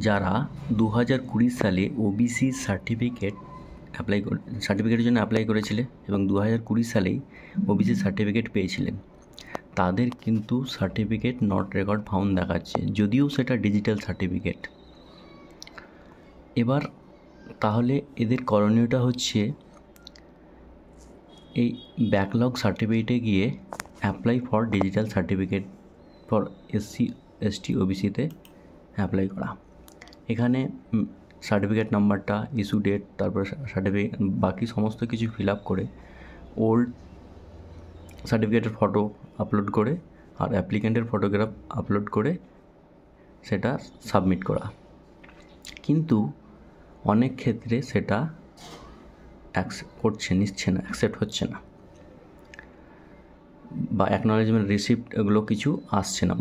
যারা 2020 সালে ওবিসি সার্টিফিকেটের জন্য অ্যাপ্লাই করেছিলেন এবং 2020 সালেই ওবিসি সার্টিফিকেট পেয়েছিলেন, তাদের কিন্তু সার্টিফিকেট নট রেকর্ড ফাউন্ড দেখাচ্ছে, যদিও সেটা ডিজিটাল সার্টিফিকেট। এবার তাহলে এদের করণীয়টা হচ্ছে এই ব্যাকলগ সার্টিফিকেটে গিয়ে apply for digital certificate for SC ST ওবিসিতে অ্যাপ্লাই করা। এখানে সার্টিফিকেট নাম্বারটা, ইস্যু ডেট, তারপরে সার্টিফিকেট বাকি সমস্ত কিছু ফিল আপ করে ওল্ড সার্টিফিকেটের ফটো আপলোড করে আর অ্যাপ্লিক্যান্টের ফটোগ্রাফ আপলোড করে সেটা সাবমিট করা। কিন্তু অনেক ক্ষেত্রে সেটা নিচ্ছে না, অ্যাকসেপ্ট হচ্ছে না, বা অ্যাকনলেজমেন্ট রিসিপ্ট এগুলো কিছু আসছে না।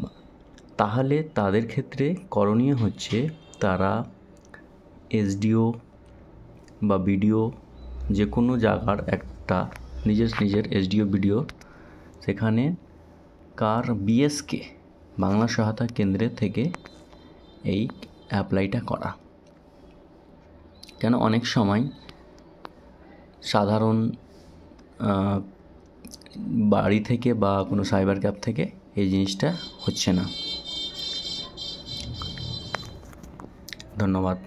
তাহলে তাদের ক্ষেত্রে করণীয় হচ্ছে তারা এসডিও বা বিডিও যে কোনো জায়গার একটা নিজের এসডিও বিডিও সেখানে বিএসকে বাংলা সহায়তা কেন্দ্রের থেকে এই অ্যাপ্লাইটা করা। কেন অনেক সময় সাধারণ বাড়ি থেকে বা কোনো সাইবার ক্যাফে থেকে এই জিনিসটা হচ্ছে না। ধন্যবাদ।